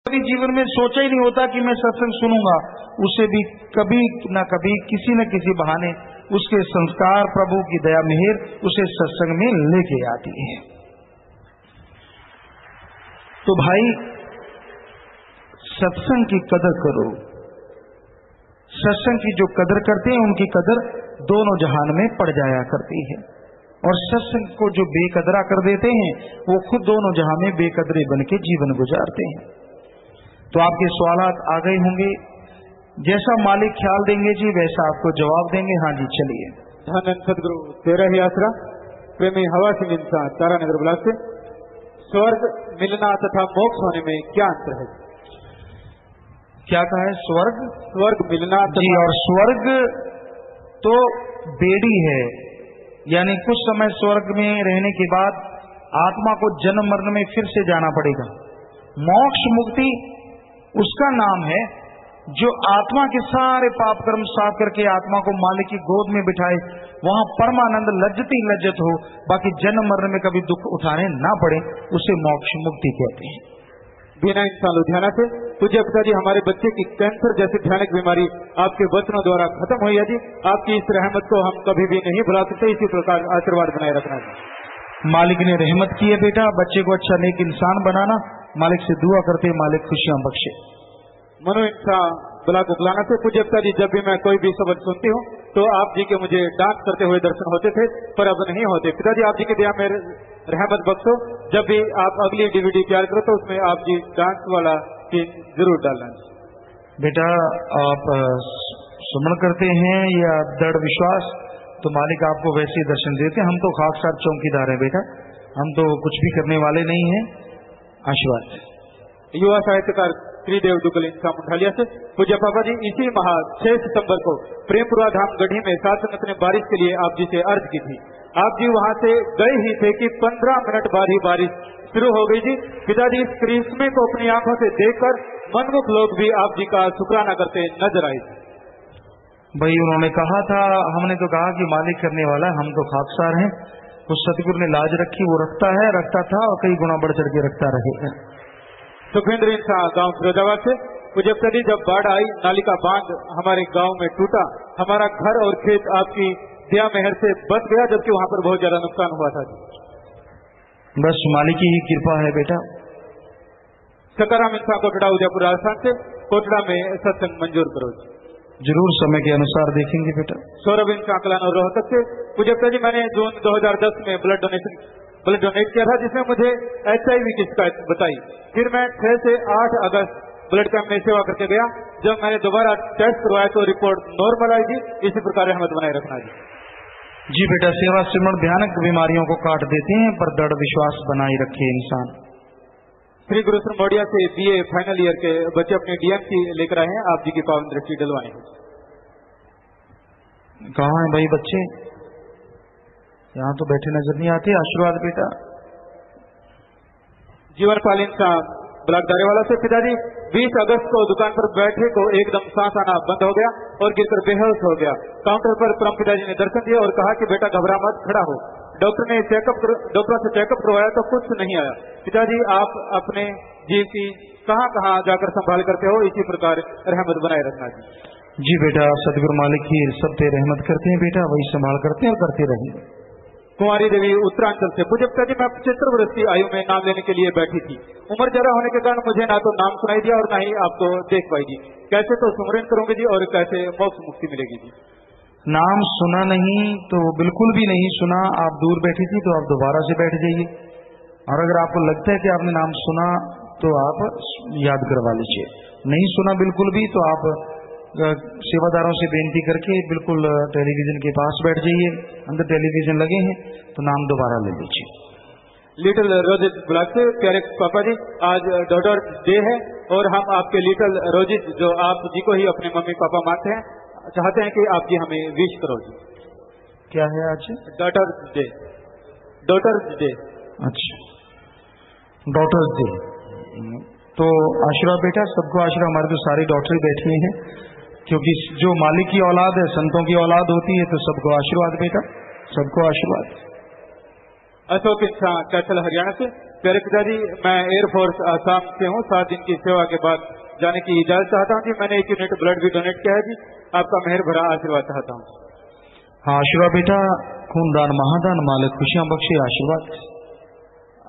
कभी जीवन में सोचा ही नहीं होता कि मैं सत्संग सुनूंगा, उसे भी कभी न कभी किसी न किसी बहाने उसके संस्कार, प्रभु की दया मेहर उसे सत्संग में लेके आती है। तो भाई सत्संग की कदर करो। सत्संग की जो कदर करते हैं उनकी कदर दोनों जहान में पड़ जाया करती है, और सत्संग को जो बेकदरा कर देते हैं वो खुद दोनों जहां में बेकदरे बन के जीवन गुजारते हैं। तो आपके सवालात आ गए होंगे, जैसा मालिक ख्याल देंगे जी वैसा आपको जवाब देंगे। हाँ जी चलिए। धन सदगुरु तेरा ही आसरा, प्रेमी हवा सिंह इंसान तारानगर ब्लॉक से, स्वर्ग मिलना तथा मोक्ष होने में क्या अंतर है? क्या कहा है? स्वर्ग मिलना जी, और स्वर्ग तो बेड़ी है, यानी कुछ समय स्वर्ग में रहने के बाद आत्मा को जन्म मरण में फिर से जाना पड़ेगा। मोक्ष मुक्ति उसका नाम है जो आत्मा के सारे पाप कर्म साफ करके आत्मा को मालिक की गोद में बिठाए, वहां परमानंद लज्जती लज्जत हो, बाकी जन्म मरण में कभी दुख उठाने ना पड़े, उसे मोक्ष मुक्ति कहते हैं। बिना इंसान लुधियाना से पूज्य पिताजी, हमारे बच्चे की कैंसर जैसी भयानक बीमारी आपके वचनों द्वारा खत्म हुई है जी। आपकी इस रहमत को हम कभी भी नहीं भुला सकते, इसी प्रकार आशीर्वाद बनाए रखना है। मालिक ने रहमत की है बेटा, बच्चे को अच्छा नेक इंसान बनाना, मालिक से दुआ करते मालिक खुशियां बख्शे। मनो इंसान ब्लॉक उकलाना से पूज्य पिताजी, जब भी मैं कोई भी शब्द सुनती हूँ तो आप जी के मुझे डांस करते हुए दर्शन होते थे, पर अब नहीं होते। पिताजी आप जी के दया में रहमत बख्शो, जब भी आप अगली डीवीडी तैयार करो तो उसमें आप जी डांस वाला सीन जरूर डालना। बेटा आप सुमन करते हैं या दृढ़ विश्वास, तो मालिक आपको वैसे ही दर्शन देते हैं। हम तो खाकसार चौकीदार हैं बेटा, हम तो कुछ भी करने वाले नहीं हैं। आशीर्वाद। युवा साहित्यकार त्रिदेव दुगल इंसान मुंडालिया से, पूज्य पापा जी, इसी माह 6 सितंबर को प्रेमपुरा धाम गढ़ी में सात संगत ने बारिश के लिए आप जी से अर्ज की थी। आप जी वहां से गए ही थे कि 15 मिनट बाद ही बारिश शुरू हो गई जी। पिताजी इस करिश्मे को अपनी आंखों से देखकर मनमुख लोग भी आप जी का शुक्राना करते नजर आए। भाई उन्होंने कहा था, हमने तो कहा कि मालिक करने वाला है, हम तो खाकसार हैं। उस सतगुरु ने लाज रखी, वो रखता था और कई गुना बढ़ चढ़ के रखता रहेगा। सुखविंद्र इंसान गांव फिरोजाबाद से, पूज्य पिताजी, जब बाढ़ आई, नाली का बांध हमारे गांव में टूटा, हमारा घर और खेत आपकी दया मेहर से बच गया, जबकि वहां पर बहुत ज्यादा नुकसान हुआ था। बस मालिक की ही कृपा है बेटा। सकाराम इंसान कोटड़ा उदयपुर राजस्थान से, कोटड़ा में सत्संग मंजूर करो। जरूर समय के अनुसार देखेंगे बेटा। सौरभ इंसान कलान और रोहतक से, पूज्य पिताजी, मैंने जून 2010 में ब्लड डोनेट किया था, जिसमें मुझे HIV की शिकायत बताई। फिर मैं 6 से 8 अगस्त ब्लड कैंप में सेवा करके गया। जब मैंने दोबारा टेस्ट करवाया तो रिपोर्ट नॉर्मल आई जी। इसी प्रकार रहमत बनाए रखना जी। जी बेटा, सेवा सिमरण भयानक बीमारियों को काट देते हैं, पर दृढ़ विश्वास बनाए रखे इंसान। श्री गुरु मोडिया से BA फाइनल ईयर के बच्चे अपने DMC लेकर आए हैं, आप जी की पावन दृष्टि डलवाने। कहाँ है भाई बच्चे? यहाँ तो बैठे नजर नहीं आते। आशीर्वाद बेटा। जीवन पालीन साहब ब्लॉक दारेवाला से, पिताजी 20 अगस्त को दुकान पर बैठे को एकदम सांस आना बंद हो गया और गिरकर बेहोश हो गया। काउंटर पर परम पिताजी ने दर्शन दिया और कहा कि बेटा घबरा मत, खड़ा हो। डॉक्टर से चेकअप करवाया तो कुछ नहीं आया। पिताजी आप अपने जीव की कहाँ कहाँ जाकर संभाल करते हो, इसी प्रकार रहमत बनाए रखना जी। जी बेटा, सदगुरु मालिक ही सब पे रहमत करते हैं बेटा, वही संभाल करते हैं और करते रहेंगे। कुमारी देवी उत्तरांचल से, पूज्य पिताजी, मैं 75 वर्ष की आयु में नाम लेने के लिए बैठी थी। उम्र ज्यादा होने के कारण मुझे ना तो नाम सुनाई दिया और ना ही आपको देख पाई जी। कैसे तो सुमरन करोगे जी और कैसे मोक्ष मुक्ति मिलेगी जी? नाम सुना नहीं तो बिल्कुल भी नहीं सुना। आप दूर बैठी थी तो आप दोबारा से बैठ जाइए, और अगर आपको लगता है कि आपने नाम सुना तो आप याद करवा लीजिए। नहीं सुना बिल्कुल भी तो आप सेवादारों से बेनती करके बिल्कुल टेलीविजन के पास बैठ जाइए, अंदर टेलीविजन लगे हैं तो नाम दोबारा ले लीजिए। लिटिल रोजिस ब्लॉक से, प्यारे पापा जी, आज डॉटर डे है और हम आपके लिटिल रोजिस, जो आप जी को ही अपने मम्मी पापा मानते हैं, चाहते हैं कि आप जी हमें विश करो जी। क्या है आज? Daughter's day. Daughter's day. अच्छा, डॉटर्स डे। तो आशीर्वाद बेटा, सबको आशीर्वाद। हमारे तो सारी डॉक्टर बैठी हैं, क्योंकि जो मालिक की औलाद है, संतों की औलाद होती है, तो सबको आशीर्वाद बेटा, सबको आशीर्वाद। अशोक इंसान कैथल हरियाणा से, प्यारे पिताजी, मैं एयरफोर्स आसाम से हूँ। 7 दिन की सेवा के बाद जाने की इजाजत चाहता हूँ जी। मैंने 1 यूनिट ब्लड भी डोनेट किया है जी। आपका मेहर भरा आशीर्वाद चाहता हूँ। हाँ आशीर्वाद बेटा, खूनदान महादान, मालिक खुशियां बख्शे, आशीर्वाद।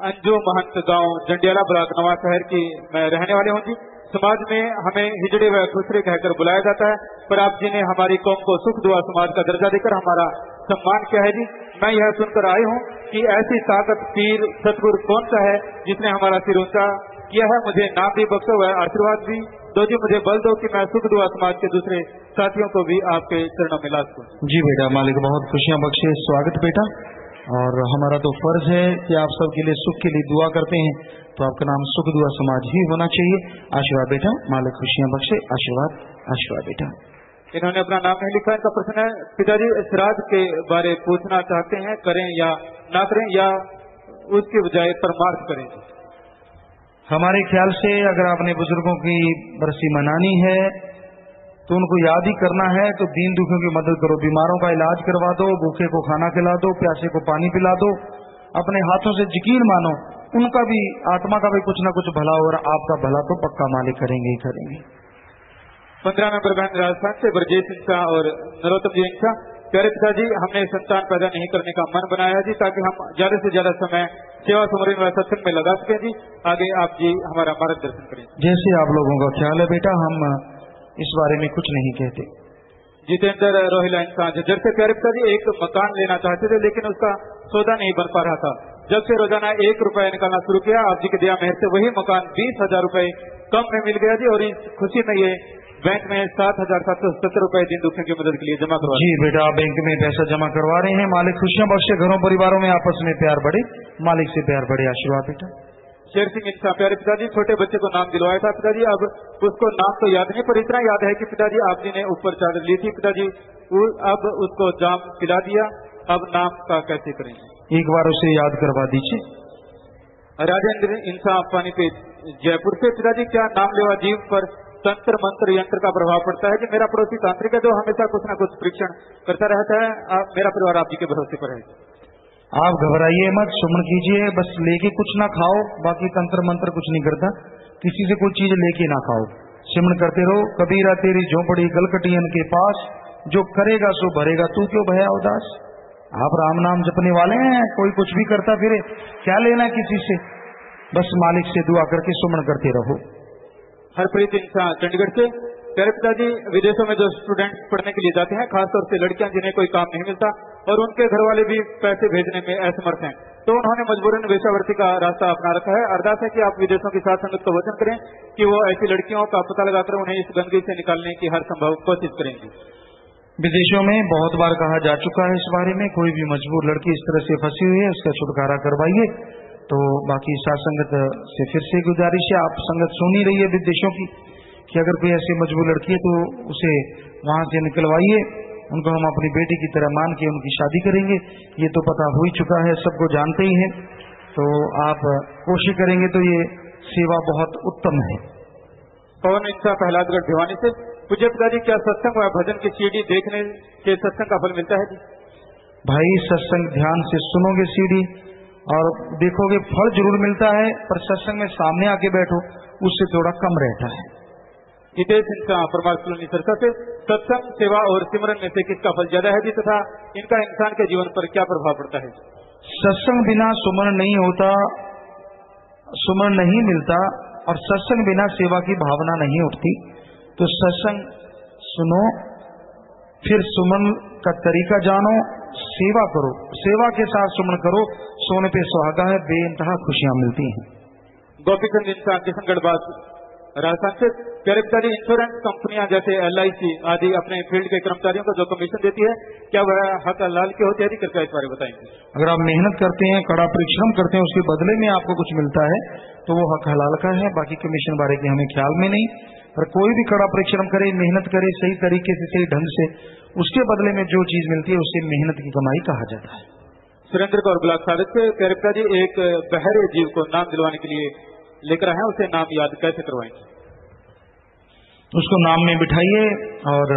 अंजू महंत, गांव जंडियाला, ब्लॉक नवा शहर की मैं रहने वाले हूँ जी। समाज में हमें हिजड़े व खुसरे कहकर बुलाया जाता है, पर आप जी ने हमारी कौम को सुख दुआ समाज का दर्जा देकर हमारा सम्मान किया है जी। मैं यह सुनकर आई हूँ कि ऐसी ताकत पीर सतगुरु कौन सा है जिसने हमारा सिर ऊंचा किया है। मुझे नाम भी बख्शो व आशीर्वाद भी दो जी। मुझे बल दो कि मैं सुख दुआ समाज के दूसरे साथियों को भी आपके चरणों में ला सकूं। जी बेटा, मालिक बहुत खुशियां बख्शे, स्वागत बेटा। और हमारा तो फर्ज है कि आप सबके लिए सुख के लिए दुआ करते हैं, तो आपका नाम सुख दुआ समाज ही होना चाहिए। आशीर्वाद बेटा, मालिक खुशियां बख्शे, आशीर्वाद। आशीर्वाद बेटा। इन्होंने अपना नाम नहीं लिखा। इनका प्रश्न है, पिताजी श्राद्ध के बारे पूछना चाहते हैं, करें या ना करें या उसके बजाय परमार्थ करें। हमारे ख्याल से अगर आपने बुजुर्गों की बरसी मनानी है तो उनको याद ही करना है, तो दीन दुखियों की मदद करो, बीमारों का इलाज करवा दो, भूखे को खाना खिला दो, प्यासे को पानी पिला दो, अपने हाथों से यकीन मानो उनका भी आत्मा का भी कुछ ना कुछ भला हो, और आपका भला तो पक्का मालिक करेंगे ही करेंगे। 15 नंबर बहन राजस्थान से ब्रजेश इंसा और नरोत्तम जी इंसा। प्यारे पिताजी, हमने संतान पैदा नहीं करने का मन बनाया जी, ताकि हम ज्यादा से ज्यादा समय सेवा सुमरन व सत्संग में लगा सकें जी। आगे आप जी हमारा मार्गदर्शन करें। जैसे आप लोगों का ख्याल है बेटा, हम इस बारे में कुछ नहीं कहते। जितेंद्र रोहिला इंसान जब से प्यारे पिताजी एक मकान लेना चाहते थे, लेकिन उसका सौदा नहीं बन पा रहा था। जब से रोजाना 1 रुपया निकालना शुरू किया, आप जी की दया मेहर से वही मकान 20,000 रुपए कम में मिल गया जी। और इस खुशी में ये बैंक में 7,770 रुपए दिन दुखियों की मदद के लिए जमा करवा। जी बेटा, बैंक में पैसा जमा करवा रहे हैं। मालिक खुशियां बख्शे, घरों परिवारों में आपस में प्यार बढ़े, मालिक से प्यार बढ़े। आशीर्वाद बेटा। शेर सिंह इंसान, प्यारे पिताजी, छोटे बच्चे को नाम दिलवाया था पिताजी, अब उसको नाम तो याद नहीं, पर इतना याद है कि पिताजी आप जी ने ऊपर चादर ली थी पिताजी, अब उसको जाम पिला दिया, अब नाम का कैसे करेंगे? एक बार उसे याद करवा दीजिए। राजेंद्र इंसान पानीपत जयपुर से, पिताजी क्या नाम लेवा जीव पर तंत्र मंत्र यंत्र का प्रभाव पड़ता है? कि मेरा पड़ोसी तांत्रिक है जो हमेशा कुछ न कुछ परीक्षण करता रहता है। मेरा परिवार आप जी के भरोसे पर है। आप घबराइए मत, सुमन कीजिए, बस लेके कुछ ना खाओ, बाकी तंत्र मंत्र कुछ नहीं करता, किसी से कोई चीज लेके ना खाओ, सिमन करते रहो। कबीरा तेरी झोंपड़ी गलकटियन के पास, जो करेगा सो भरेगा, तू क्यों भया उदास। आप राम नाम जपने वाले हैं, कोई कुछ भी करता फिरे, क्या लेना किसी से, बस मालिक से दुआ करके सुमन करते रहो। हरप्रीत इंसान चंडीगढ़ से, प्यारे पिताजी, विदेशों में जो स्टूडेंट पढ़ने के लिए जाते हैं, खासतौर से लड़कियां जिन्हें कोई काम नहीं मिलता और उनके घर वाले भी पैसे भेजने में असमर्थ हैं, तो उन्होंने मजबूरन वेश्यावृत्ति का रास्ता अपना रखा है। अरदास है कि आप विदेशों की साथ संगत को वचन करें कि वो ऐसी लड़कियों का पता लगाकर उन्हें इस गंदगी से निकालने की हर संभव कोशिश करेंगे। विदेशों में बहुत बार कहा जा चुका है इस बारे में, कोई भी मजबूर लड़की इस तरह से फंसी हुई है उसका छुटकारा करवाइए। तो बाकी साथ संगत से फिर से गुजारिश है, आप संगत सुन ही रही है विदेशों की, कि अगर कोई ऐसी मजबूर लड़की है तो उसे वहां से निकलवाइए, उनको हम अपनी बेटी की तरह मान के उनकी शादी करेंगे। ये तो पता हो ही चुका है, सबको जानते ही हैं, तो आप कोशिश करेंगे तो ये सेवा बहुत उत्तम है। पवन इंसा प्रहलादगढ़ भिवानी से, पूज्य पिताजी क्या सत्संग व भजन की सीडी देखने के सत्संग का फल मिलता है जी? भाई सत्संग ध्यान से सुनोगे सीडी और देखोगे फल जरूर मिलता है, पर सत्संग में सामने आके बैठो उससे थोड़ा कम रहता है। हितेश इंसान परमार्थ कॉलोनी सरसा से, सत्संग सेवा और सिमरन में से किसका फल ज्यादा है जी, तथा इनका इंसान के जीवन पर क्या प्रभाव पड़ता है? सत्संग बिना सुमरन नहीं होता, सुमरन नहीं मिलता, और सत्संग बिना सेवा की भावना नहीं उठती। तो सत्संग सुनो, फिर सुमन का तरीका जानो, सेवा करो, सेवा के साथ सुमन करो, सोने पे सुहागा है, बेइंतहा खुशियां मिलती हैं। गोपीचंद इंसान किशनगढ़ बात राजस्थान से, प्यारे पिताजी, इंश्योरेंस कंपनियां जैसे LIC आदि अपने फील्ड के कर्मचारियों को जो कमीशन देती है, क्या वह हक हलाल की होती है? कृपया इस बारे में बताएंगे। अगर आप मेहनत करते हैं, कड़ा परिश्रम करते हैं, उसके बदले में आपको कुछ मिलता है तो वो हक हलाल का है। बाकी कमीशन बारे के हमें ख्याल में नहीं, पर कोई भी कड़ा परिश्रम करे, मेहनत करे सही तरीके से, सही ढंग से, उसके बदले में जो चीज मिलती है उसे मेहनत की कमाई कहा जाता है। सुरेंद्र कौर ब्लॉक सादिक से, प्यारे पिताजी, एक बहरे जीव को नाम दिलवाने के लिए लेकर आए हैं, उसे नाम याद कैसे करवाएंगे? उसको नाम में बिठाइए और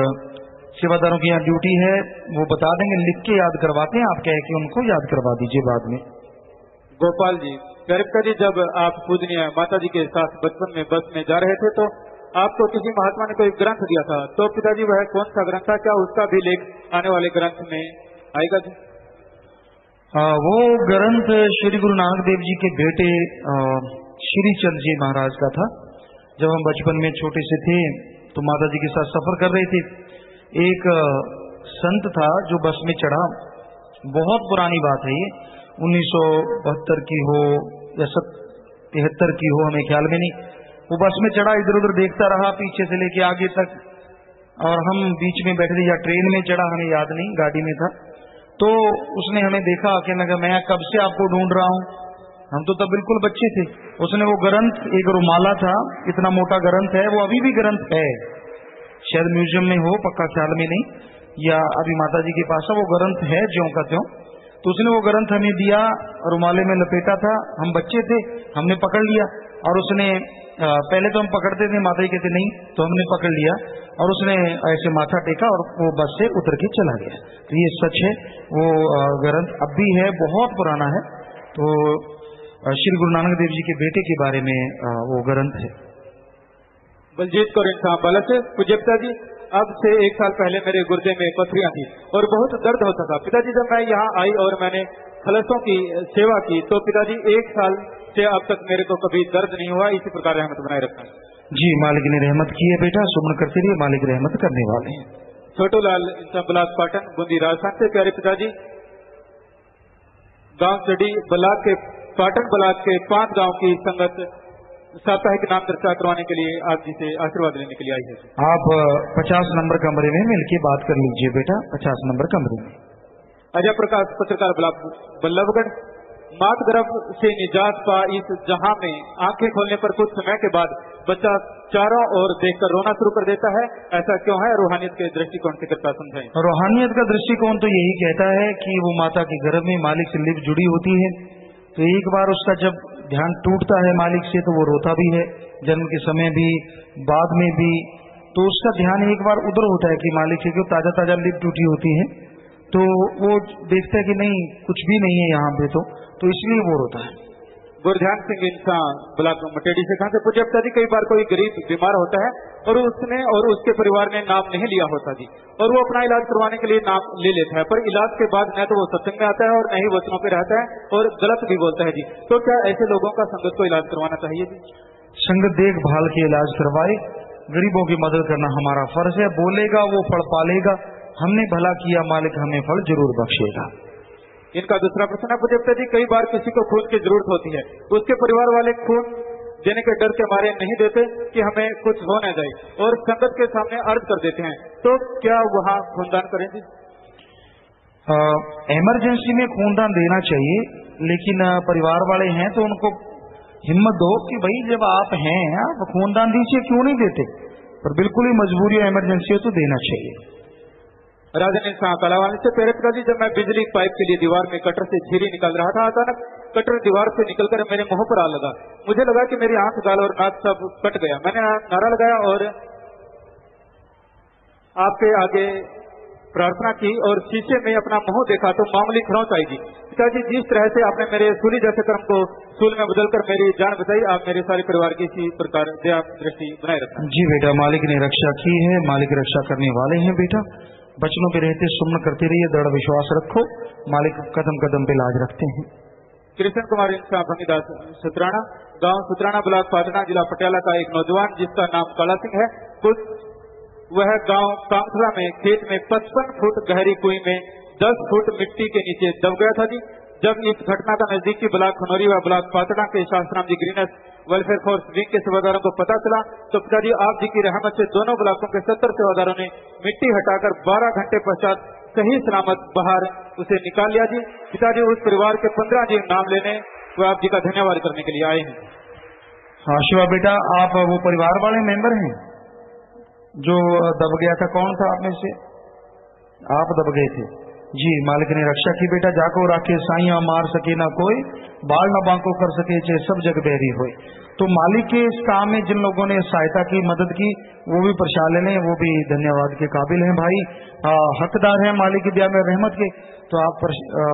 सेवादारों की यहाँ ड्यूटी है, वो बता देंगे, लिख के याद करवाते हैं, आप कह के उनको याद करवा दीजिए बाद में। गोपाल जी, प्यारे पिताजी, जब आप पूजनीय माता जी के साथ बचपन में बस में जा रहे थे तो आपको किसी महात्मा ने कोई ग्रंथ दिया था, तो पिताजी वह कौन सा ग्रंथ था? क्या उसका भी लेख आने वाले ग्रंथ में आएगा जी? वो ग्रंथ श्री गुरु नानक देव जी के बेटे श्री चंद जी महाराज का था। जब हम बचपन में छोटे से थे तो माता जी के साथ सफर कर रहे थे। एक संत था जो बस में चढ़ा, बहुत पुरानी बात है ये, 1972 की हो या 73 की हो, हमें ख्याल में नहीं। वो बस में चढ़ा, इधर उधर देखता रहा पीछे से लेके आगे तक, और हम बीच में बैठे थे या ट्रेन में चढ़ा, हमें याद नहीं, गाड़ी में था। तो उसने हमें देखा, कहने लगा मैं कब से आपको ढूंढ रहा हूं। हम तो तब बिल्कुल बच्चे थे। उसने वो ग्रंथ, एक रुमाला था, इतना मोटा ग्रंथ है, वो अभी भी ग्रंथ है, शायद म्यूजियम में हो, पक्का ख्याल में नहीं, या अभी माता जी के पास है, वो ग्रंथ है ज्यों का त्यों। तो उसने वो ग्रंथ हमें दिया, रुमाले में लपेटा था, हम बच्चे थे, हमने पकड़ लिया। और उसने पहले तो हम पकड़ते थे, माता जी कहते नहीं, तो हमने पकड़ लिया और उसने ऐसे माथा टेका और वो बस से उतर के चला गया। तो ये सच है, वो ग्रंथ अब भी है, बहुत पुराना है। तो श्री गुरु नानक देव जी के बेटे के बारे में वो ग्रंथ है। बलजीत कौर इंसान बाला से, पूज्य पिताजी, अब से 1 साल पहले मेरे गुर्दे में पथरियां थी और बहुत दर्द होता था। पिताजी, जब मैं यहाँ आई और मैंने खलसों की सेवा की तो पिताजी 1 साल से अब तक मेरे को कभी दर्द नहीं हुआ। इसी प्रकार रहमत बनाए रखना। जी, मालिक ने रहमत की है बेटा, सुमन करते रहिए, मालिक रहमत करने वाले हैं। छोटू लाल इंसान ब्लॉक पाटन बूंदी राजस्थान से, प्यारे पिताजी, गांव चढ़ी ब्लॉक के पाटन ब्लॉक के 5 गांव की संगत साप्ताहिक नाम चर्चा करवाने के लिए आप जी से आशीर्वाद लेने के लिए आई है। आप 50 नंबर कमरे में मिलके बात कर लीजिए बेटा, 50 नंबर कमरे में। अजय प्रकाश पत्रकार ब्लॉक बल्लभगढ़, मात गर्भ से निजात पा इस जहां में आंखें खोलने पर कुछ समय के बाद बच्चा चारों ओर देखकर रोना शुरू कर देता है, ऐसा क्यों है? रूहानियत के दृष्टिकोण से कृपया समझाएं। रूहानियत का दृष्टिकोण तो यही कहता है कि वो माता के गर्भ में मालिक से लिप जुड़ी होती है, तो एक बार उसका जब ध्यान टूटता है मालिक से तो वो रोता भी है, जन्म के समय भी, बाद में भी। तो उसका ध्यान एक बार उधर होता है कि मालिक से, क्यों ताजा ताजा लिप टूटी होती है, तो वो देखता है कि नहीं, कुछ भी नहीं है यहाँ पे, तो इसलिए वो रोता है। गुरध्यान सिंह इंसान ब्लॉक मटेडी से, कहा से, पूज्य पिताजी, कई बार कोई गरीब बीमार होता है और उसने और उसके परिवार ने नाम नहीं लिया होता जी, और वो अपना इलाज करवाने के लिए नाम ले लेता है, पर इलाज के बाद न तो वो सत्संग में आता है और न ही वचनों पे रहता है और गलत भी बोलता है जी। तो क्या ऐसे लोगों का संगत को इलाज करवाना चाहिए जी? संगत देखभाल के इलाज करवाए, गरीबों की मदद करना हमारा फर्ज है। बोलेगा वो फल पालेगा, हमने भला किया, मालिक हमें फल जरूर बख्शेगा। इनका दूसरा प्रश्न है, पूज्य पिताजी, कई बार किसी को खून की जरूरत होती है, उसके परिवार वाले खून देने के डर के मारे नहीं देते कि हमें कुछ हो न जाए, और संगत के सामने अर्ज कर देते हैं, तो क्या वहाँ खूनदान करें जी? इमरजेंसी में खूनदान देना चाहिए, लेकिन परिवार वाले हैं तो उनको हिम्मत दो कि भाई जब आप हैं आप खूनदान दीजिए, क्यों नहीं देते, पर बिल्कुल ही मजबूरी और इमरजेंसी हो तो देना चाहिए। राजन कलावानी से, प्यारे पिताजी, जब मैं बिजली पाइप के लिए दीवार में कटर से झिरी निकाल रहा था, अचानक कटर दीवार से निकलकर मेरे मुंह पर आ लगा। मुझे लगा कि मेरी आंख, गाल और नाक सब कट गया। मैंने नारा लगाया और आपके आगे प्रार्थना की और शीशे में अपना मुंह देखा तो मामूली खरोंच आई जी। पिताजी, जिस तरह से आपने मेरे सूली जैसे कर्म को सूल में बदलकर मेरी जान बचाई, आप मेरे सारे परिवार की इसी प्रकार दया दृष्टि बनाए रखना। जी बेटा, मालिक ने रक्षा की है, मालिक रक्षा करने वाले हैं बेटा। बचनों पे रहते सुमन करते रहिए, दृढ़ विश्वास रखो, मालिक कदम कदम पे लाज रखते हैं। कृष्ण कुमार इंसान भंगीदास सुत्राना, गांव सुत्राना ब्लॉक पाटना जिला पटियाला का एक नौजवान जिसका नाम काला सिंह है, वह गांव कांखला में खेत में 55 फुट गहरी कुएं में 10 फुट मिट्टी के नीचे दब गया था जी। जब इस घटना का नजदीकी ब्लॉक खनौरी व ब्लॉक पाटना के शास्त्राम जी ग्रीनस वेलफेयर फोर्स विंग के सेवादारों को पता चला तो पिताजी आप जी की रहमत से दोनों ब्लॉकों के 70 सेवादारों ने मिट्टी हटाकर 12 घंटे पश्चात सही सलामत बाहर उसे निकाल लिया जी। पिताजी उस परिवार के 15 जी नाम लेने वो आप जी का धन्यवाद करने के लिए आए हैं। हाँ शिवा बेटा, आप वो परिवार वाले मेंबर हैं जो दब गया था, कौन था आप में से? आप दब गए थे, जी मालिक ने रक्षा की बेटा, जाको राखे साइया मार सके ना कोई, बाल न बांको कर सके चे सब जग बहरी होए। तो मालिक के इस काम में जिन लोगों ने सहायता की, मदद की, वो भी प्रशाले ने, वो भी धन्यवाद के काबिल हैं भाई, हकदार हैं मालिक की दया में रहमत के। तो आप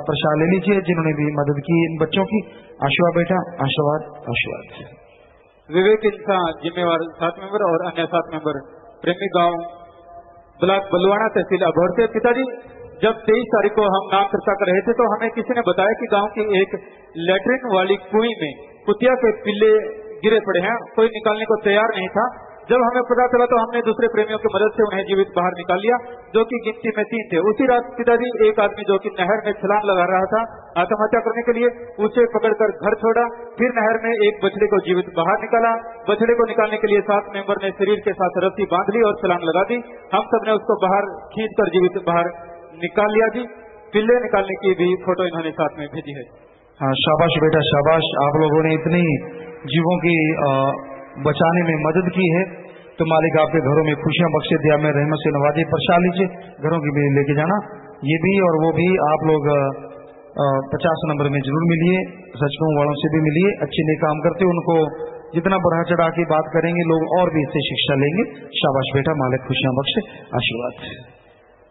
प्रसाद ले लीजिए जिन्होंने भी मदद की इन बच्चों की। आशीर्वाद बेटा, आशीर्वाद आशीर्वाद। विवेक इंसान जिम्मेवार 7 मेंबर और अन्य 7 मेंबर प्रेमी गांव ब्लॉक बलुआना तहसील अभौर से। पिताजी जब 23 तारीख को हम नाम चर्चा कर रहे थे तो हमें किसी ने बताया कि गांव की एक लेटरिन वाली कुएं में कुतिया के पिल्ले गिरे पड़े हैं, कोई निकालने को तैयार नहीं था। जब हमें पता चला तो हमने दूसरे प्रेमियों की मदद से उन्हें जीवित बाहर निकाल लिया, जो कि गिनती में 3 थे। उसी रात पिताजी एक आदमी जो कि नहर में छलांग लगा रहा था आत्महत्या करने के लिए, उसे पकड़कर घर छोड़ा, फिर नहर में एक बछड़े को जीवित बाहर निकाला। बछड़े को निकालने के लिए 7 मेंबर ने शरीर के साथ रस्सी बांध ली और छलांग लगा दी। हम सबने उसको बाहर खींच कर जीवित बाहर निकाल लिया जी। पिल्ले निकालने की भी फोटो इन्होंने साथ में भेजी है। हाँ शाबाश बेटा शाबाश, आप लोगों ने इतनी जीवों की बचाने में मदद की है, तो मालिक आपके घरों में खुशियां बख्शे, दिया में रहमत से नवाजे। प्रसाद लीजिए, घरों की भी लेके जाना, ये भी और वो भी। आप लोग 50 नंबर में जरूर मिलिए, सचकों वालों से भी मिलिए, अच्छे नए काम करते, उनको जितना बढ़ा चढ़ा के बात करेंगे लोग और भी इससे शिक्षा लेंगे। शाबाश बेटा, मालिक खुशियां बख्शे, आशीर्वाद।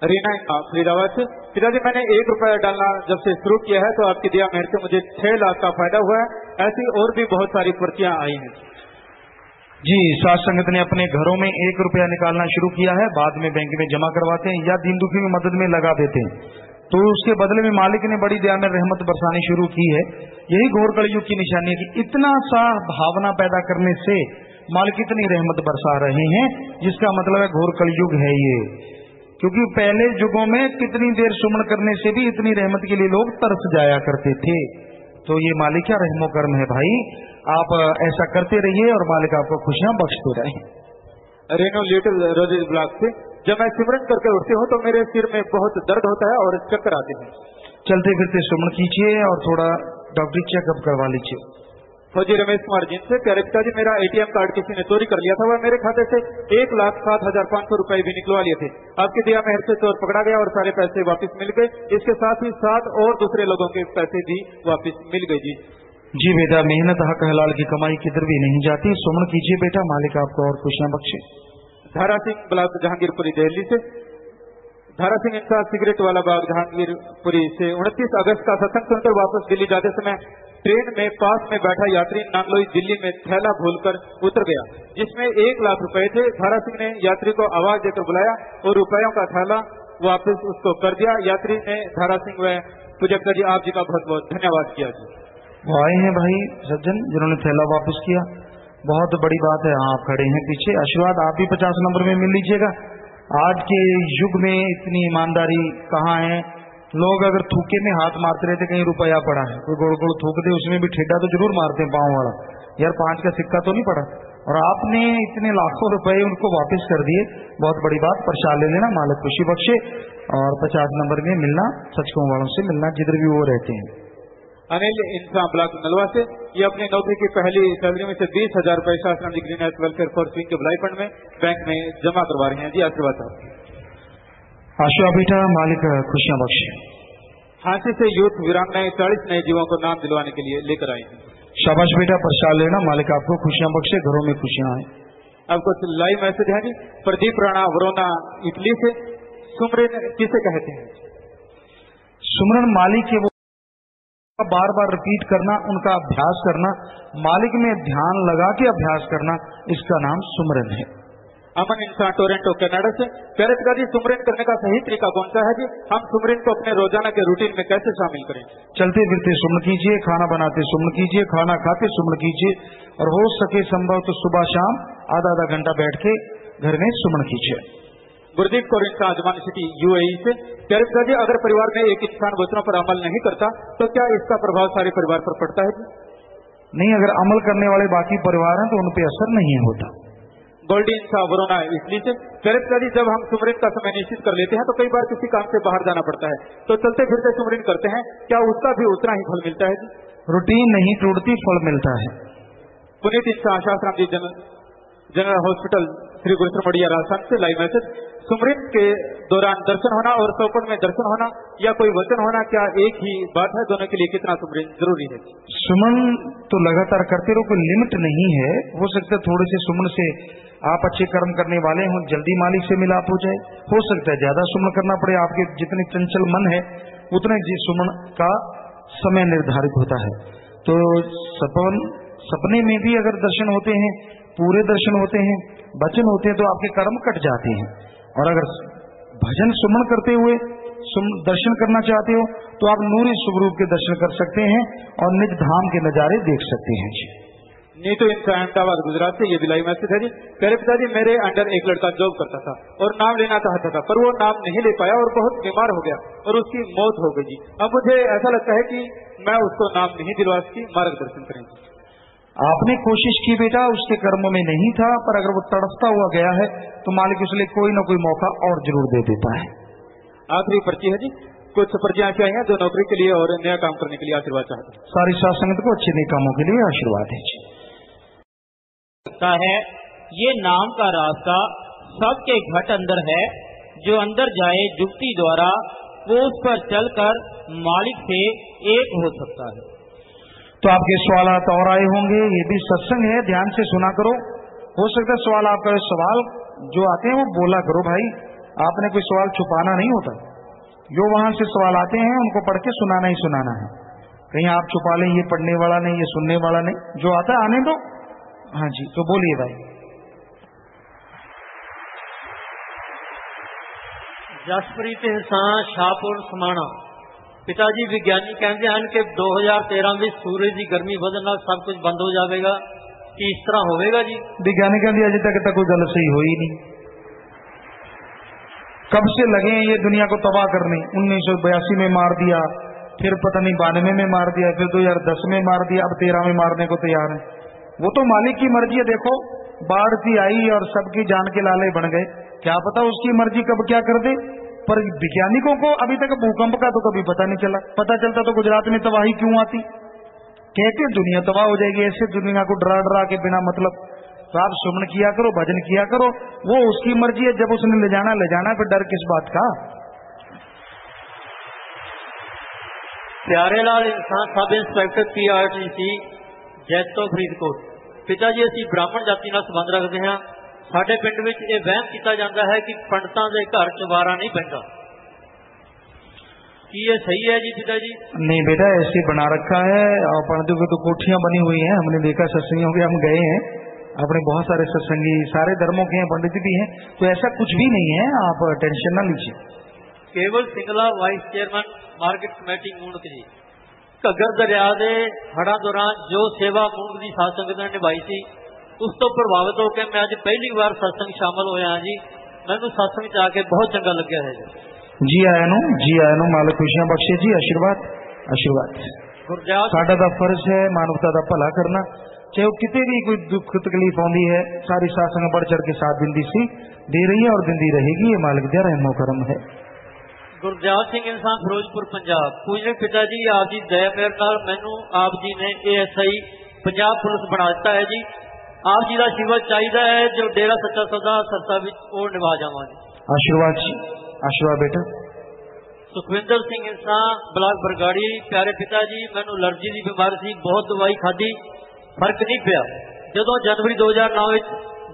रीना फरीदाबाद से। पिताजी मैंने 1 रुपया डालना जब से शुरू किया है तो आपकी दिया मेहर से मुझे 6 लाख का फायदा हुआ है। ऐसी और भी बहुत सारी पर्चियां आई हैं जी। साथ संगत ने अपने घरों में 1 रुपया निकालना शुरू किया है, बाद में बैंक में जमा करवाते हैं या दीन दुखी की मदद में लगा देते हैं, तो उसके बदले में मालिक ने बड़ी दया में रहमत बरसानी शुरू की है। यही घोर कलयुग की निशानी है कि इतना सा भावना पैदा करने से मालिक इतनी रहमत बरसा रहे हैं, जिसका मतलब है घोर कलयुग है ये। क्योंकि पहले युगों में कितनी देर सुमन करने से भी इतनी रहमत के लिए लोग तरस जाया करते थे। तो ये मालिक क्या रहमो कर्म है भाई, आप ऐसा करते रहिए और मालिक आपको खुशियां बख्शते रहे। रेनो लिटिल रोजेज ब्लॉक से। जब मैं सिमरन करके उठती हूँ तो मेरे सिर में बहुत दर्द होता है और चक्कर आते हैं। चलते फिरते सुमन कीजिए और थोड़ा डॉक्टरी चेकअप करवा लीजिए। फौजी रमेश कुमार जिनसे। प्यारे पिताजी मेरा ATM कार्ड किसी ने चोरी कर लिया था, वह मेरे खाते से 1,07,500 रुपए भी निकलवा लिए थे। आपकी दया मेहर से चोर पकड़ा गया और सारे पैसे वापस मिल गए। इसके साथ ही 7 और दूसरे लोगों के पैसे भी वापस मिल गए जी। जी बेटा, मेहनत हक हलाल की कमाई किधर भी नहीं जाती, सुमन कीजिए बेटा, मालिक आपको और खुशियां बख्शे। धारा सिंह ब्लॉक जहांगीरपुरी दिल्ली से। धारा सिंह इंसान सिगरेट वाला बाग जहांगीरपुरी से। 29 अगस्त का सत्संग सुनकर वापस दिल्ली जाते समय ट्रेन में पास में बैठा यात्री नांगलोई दिल्ली में थैला भूलकर उतर गया, जिसमें 1 लाख रुपए थे। धारा सिंह ने यात्री को आवाज देकर बुलाया और रुपयों का थैला वापस उसको कर दिया। यात्री ने धारा सिंह व पूजक जी आप जी का बहुत बहुत धन्यवाद किया जी। वो आए हैं भाई सज्जन जिन्होंने थैला वापस किया, बहुत बड़ी बात है। आप खड़े हैं पीछे, आशीर्वाद आप भी 50 नंबर में मिल लीजिएगा। आज के युग में इतनी ईमानदारी कहाँ है, लोग अगर थूके में हाथ मारते रहते, कहीं रुपया पड़ा है, कोई गोड़ गोड़ थूक दे, उसमें भी ठेडा तो जरूर मारते हैं पांव वाला, यार 5 का सिक्का तो नहीं पड़ा। और आपने इतने लाखों रुपए उनको वापस कर दिए, बहुत बड़ी बात। प्रसाद ले लेना, मालिक खुशी बख्शे। और 50 नंबर में मिलना, सचकों वालों से मिलना जिधर भी वो रहते हैं। अनिल इंसान ब्लॉक नलवा से। ये अपनी नौकरी की पहली सैलरी में से 20,000 रुपए शासन green health welfare for swing के भलाई फंड में बैंक में जमा करवा रहे हैं जी। आशीर्वाद आशीर्वाद बेटा, मालिक खुशियां बख्शे। हांसी से यूथ वीरांगनाएं 40 नए जीवों को नाम दिलवाने के लिए लेकर आई हैं। शाबाश बेटा, प्रसाद लेना, मालिक आपको खुशियां बख्शे, घरों में खुशियां आए। अब कुछ लाइव मैसेज है जी। प्रदीप राणा वरोना इटली से। सुमरन किसे कहते हैं? सुमरन मालिक के वो बार बार रिपीट करना, उनका अभ्यास करना, मालिक में ध्यान लगा के अभ्यास करना, इसका नाम सुमरन है। अमन इंसान टोरंटो कनाडा से। प्यारे पिताजी सुमरन करने का सही तरीका कौन सा है जी? हम सुमरन को अपने रोजाना के रूटीन में कैसे शामिल करें? चलते फिरते सुमन कीजिए, खाना बनाते सुमन कीजिए, खाना खाते सुमन कीजिए, और हो सके संभव तो सुबह शाम आधा घंटा बैठ के घर में सुमन कीजिए। गुरदीप कौर इंसान आजमान सिटी UAE से। प्यारे पिताजी अगर परिवार में एक इंसान वचनों पर अमल नहीं करता तो क्या इसका प्रभाव सारे परिवार पर पड़ता है जी? नहीं, अगर अमल करने वाले बाकी परिवार हैं तो उन पर असर नहीं होता। गोल्डी इंसान वरोना इटली से। प्यारे पिताजी जब हम सुमरन का समय निश्चित कर लेते हैं तो कई बार किसी काम से बाहर जाना पड़ता है, तो चलते फिरते सुमरन करते हैं, क्या उसका भी उतना ही फल मिलता है जी? रूटीन नहीं टूटती, फल मिलता है। पुनीत इंसान शास्त्राम जी जनरल हॉस्पिटल श्री गुरुसर मड़िया राजस्थान से लाइव मैसेज। सुमरन के दौरान दर्शन होना और चौपट में दर्शन होना या कोई वचन होना क्या एक ही बात है? दोनों के लिए कितना सुमरन जरूरी है? सुमन तो लगातार करते रहो, कोई लिमिट नहीं है। हो सकता है थोड़े से सुमन से आप अच्छे कर्म करने वाले हों, जल्दी मालिक से मिलाप हो जाए। हो सकता है ज्यादा सुमन करना पड़े, आपके जितने चंचल मन है उतने जी सुमन का समय निर्धारित होता है। तो सपने में भी अगर दर्शन होते हैं, पूरे दर्शन होते हैं, वचन होते हैं, तो आपके कर्म कट जाते हैं। और अगर भजन सुमन करते हुए दर्शन करना चाहते हो तो आप नूरी स्वरूप के दर्शन कर सकते हैं और निज धाम के नजारे देख सकते हैं जी। नीतू इंसान अहमदाबाद गुजरात से ये भी लाइव मैसेज है जी। कह रहे पिताजी मेरे अंडर एक लड़का जॉब करता था और नाम लेना चाहता था, पर वो नाम नहीं ले पाया और बहुत बीमार हो गया और उसकी मौत हो गई जी। अब मुझे ऐसा लगता है कि मैं उसको नाम नहीं दिलवा सकी, मार्गदर्शन करें। आपने कोशिश की बेटा, उसके कर्म में नहीं था, पर अगर वो तड़पता हुआ गया है तो मालिक उसके लिए कोई ना कोई मौका और जरूर दे देता है। आखिरी पर्ची है जी। कुछ पर्चियां ऐसी आई हैं जो नौकरी के लिए और नया काम करने के लिए आशीर्वाद चाहते हैं। सारी साथ संगत को अच्छे नए कामों के लिए आशीर्वाद है जी। है ये नाम का रास्ता सबके घट अंदर है, जो अंदर जाए जुक्ति द्वारा वो उस पर चलकर मालिक से एक हो सकता है। तो आपके सवाल और आए होंगे, ये भी सत्संग है, ध्यान से सुना करो। हो सकता है सवाल आपका सवाल जो आते हैं वो बोला करो भाई, आपने कोई सवाल छुपाना नहीं होता। जो वहां से सवाल आते हैं उनको पढ़ के सुनाना ही सुनाना है। कहीं आप छुपा लें, ये पढ़ने वाला नहीं, ये सुनने वाला नहीं, जो आता है आने दो। हाँ जी, तो बोलिए भाई। जसप्रीत इंसान शाहपुर समाना। पिताजी विज्ञानी कहते हैं कि 2013 में सूरज की गर्मी ਵਧਣ ਨਾਲ सब कुछ बंद हो जाएगा, कि इस तरह होगा जी? विज्ञानी कहते अजय तक कोई गल सही हो ही नहीं। कब से लगे हैं ये दुनिया को तबाह करने। 1982 में मार दिया, फिर पता नहीं 92 में मार दिया, फिर 2010 में मार दिया, अब 13 में मारने को तैयार है। वो तो मालिक की मर्जी है। देखो बाढ़ सी आई और सबकी जान के लाले बन गए, क्या पता उसकी मर्जी कब क्या कर दे। पर वैज्ञानिकों को अभी तक भूकंप का तो कभी पता नहीं चला। पता चलता तो गुजरात में तबाही क्यों आती। कहते दुनिया तबाह हो जाएगी, ऐसे दुनिया को डरा डरा के बिना मतलब। तो आप सुमन किया करो, भजन किया करो, वो उसकी मर्जी है। जब उसने ले जाना फिर डर किस बात का। प्यारेलाल इंसान सब इंस्पैक्टर PRTC जैतो फरीदकोट। पिता जी ਅਸੀਂ ब्राह्मण जाति ਨਾਲ संबंध रखते हैं। ਸਾਡੇ ਪਿੰਡ ਵਿੱਚ ਇਹ ਵਹਿਮ ਕੀਤਾ ਜਾਂਦਾ है कि पंडितां ਦੇ ਘਰ ਚਵਾਰਾ नहीं ਪੈਂਦਾ। कि ये सही है जी पिताजी? नहीं बेटा, ऐसे बना रखा है। और पंडितों की तो कोठियां बनी हुई हैं, हमने देखा सत्संगियों के, हम गए हैं अपने, बहुत सारे सत्संगी सारे धर्मों के हैं, पंडित भी हैं, तो ऐसा कुछ भी नहीं है, आप टेंशन ना लीजिए। केवल Singla vice chairman market committee Moonak ji. Ghaggar दरिया के हड़ां दौरान जो सेवा मूणक की साध संगत ने निभाई थी, उस तो प्रभावित होकर मैं अज पहली बार सत्संग शामिल होया जी। मैनू सत्संग च आके बहुत चंगा लग्या है जी। जी आया नो, मालिक खुशियां बख्शे जी। आशीर्वाद आशीर्वाद। साडा दा फर्ज है मानवता का भला करना, चाहे वो कितने भी कोई दुख तकलीफ आती है, सारी साध संगत बढ़ चढ़ के साथ दिंदी सी, दे रही है और दिंदी रहेगी। ये मालिक दे रहमो करम है। गुरजात सिंह इंसान फिरोजपुर पंजाब। पूजने पिता जी आप जी दया मेहर नाल मैनू आप जी ने ASI पंजाब पुलिस बना दिता है जी। आप जी का आशीर्वाद चाहिए है जो डेरा सच्चा सौदा सरसा वो निभा जावा जी। आशीर्वाद जी, आशीर्वाद बेटा। सुखविंदर सिंह इंसान ब्लाक बरगाड़ी। प्यारे पिता जी मैनू एलर्जी की बीमारी सी, बहुत दवाई खाधी, फर्क नहीं पिया। जदों जनवरी 2009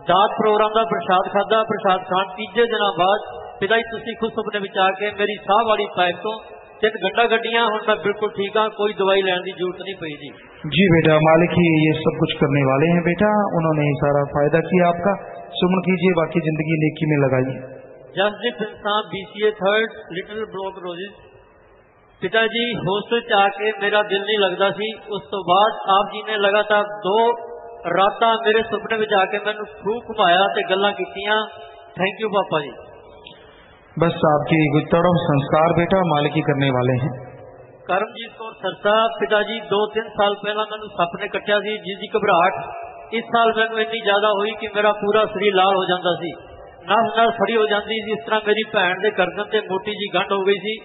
दात प्रोग्राम का प्रसाद खाधा, प्रसाद खाण तीजे दिनों बाद पिता जी तुसी खुद सुपने विच आके मेरी साह वाली पाइप तो 3 गंढा गड्डियां, हुण मैं बिल्कुल ठीक हाँ, कोई दवाई लेने की जरूरत नहीं पई जी। जी बेटा, मालिक ही ये सब कुछ करने वाले हैं बेटा, उन्होंने सारा फायदा किया आपका। सुमन कीजिए, बाकी जिंदगी नेकी में लगाइए। जसदीप इंसान BCA 3rd little block roses. पिताजी हॉस्टल च आके मेरा दिल नहीं लगता सी, उस तो बाद आप जी ने लगातार 2 रातां मेरे सुपने में आके मैनू खूब घुमाया ते गल्लां कीतियां। थैंक यू पापा जी। बस आपकी तड़प संस्कार बेटा मालिक ही करने वाले हैं। करमजीत कौर सरसा। पिताजी 2-3 साल पहला मैंने सपने कट्टिया सी, जिसकी घबराहट इस साल मैंने इतनी ज्यादा हुई कि मेरा पूरा शरीर लाल हो जाता सी, नस नस फड़ी हो जाती सी। इस तरह मेरी भैन के गर्दन से मोटी जी गंढ हो गई सी।